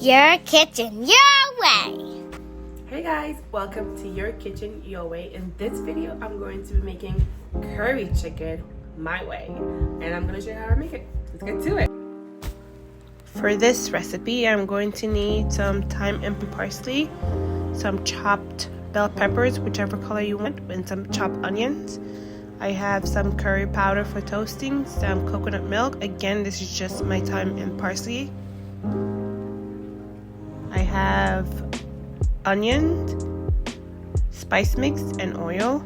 Your kitchen, your way. Hey guys, welcome to Your Kitchen, Your Way. In this video, I'm going to be making curry chicken my way. And I'm going to show you how I make it. Let's get to it. For this recipe, I'm going to need some thyme and parsley, some chopped bell peppers, whichever color you want, and some chopped onions. I have some curry powder for toasting, some coconut milk. Again, this is just my thyme and parsley. I have onions, spice mix, and oil.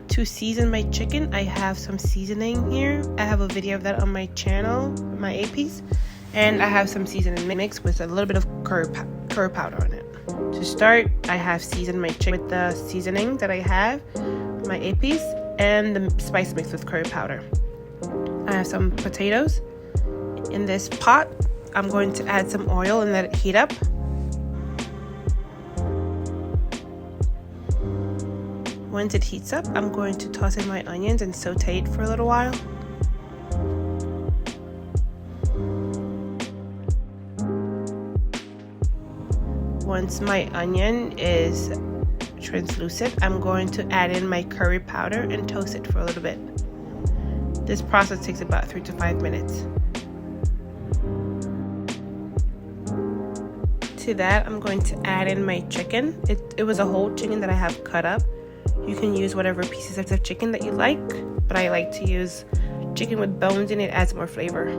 To season my chicken, I have some seasoning here. I have a video of that on my channel, my APs, and I have some seasoning mix with a little bit of curry powder on it. To start, I have seasoned my chicken with the seasoning that I have, my APs, and the spice mix with curry powder. I have some potatoes. In this pot, I'm going to add some oil and let it heat up. Once it heats up, I'm going to toss in my onions and saute it for a little while. Once my onion is translucent, I'm going to add in my curry powder and toast it for a little bit. This process takes about 3 to 5 minutes. To that, I'm going to add in my chicken. It was a whole chicken that I have cut up. You can use whatever pieces of chicken that you like, but I like to use chicken with bones in it. It adds more flavor.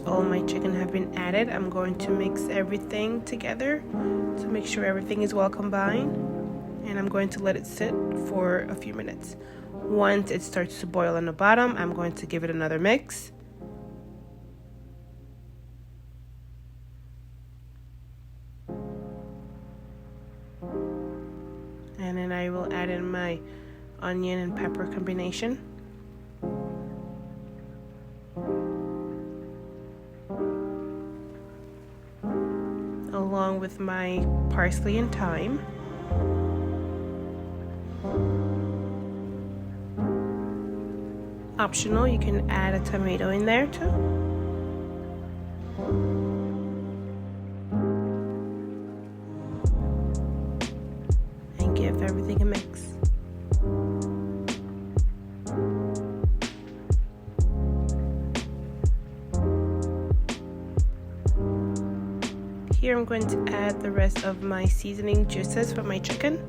All my chicken have been added, I'm going to mix everything together to make sure everything is well combined, and I'm going to let it sit for a few minutes. Once it starts to boil on the bottom, I'm going to give it another mix. And then I will add in my onion and pepper combination. Along with my parsley and thyme. Optional, you can add a tomato in there too. And give everything a mix. Here I'm going to add the rest of my seasoning juices for my chicken.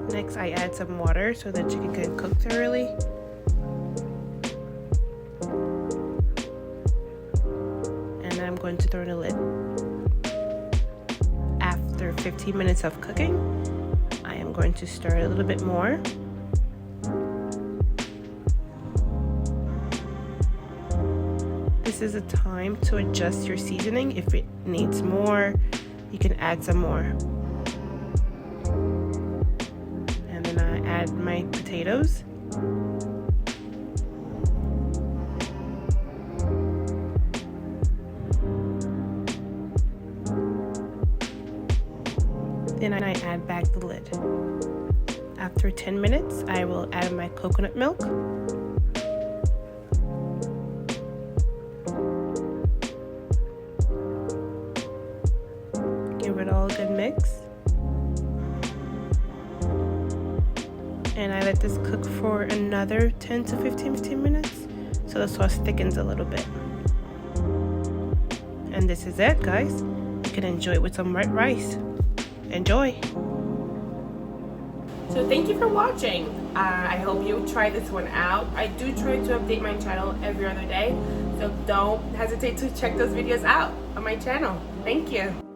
Next, I add some water so the chicken can cook thoroughly. And then I'm going to throw in a lid. After 15 minutes of cooking, I am going to stir it a little bit more. This is a time to adjust your seasoning. If it needs more, you can add some more. And then I add my potatoes. Then I add back the lid. After 10 minutes, I will add my coconut milk. Give it all a good mix. And I let this cook for another 10 to 15 minutes so the sauce thickens a little bit. And this is it, guys. You can enjoy it with some white rice. Enjoy! So thank you for watching. I hope you try this one out. I do try to update my channel every other day, so don't hesitate to check those videos out on my channel. Thank you.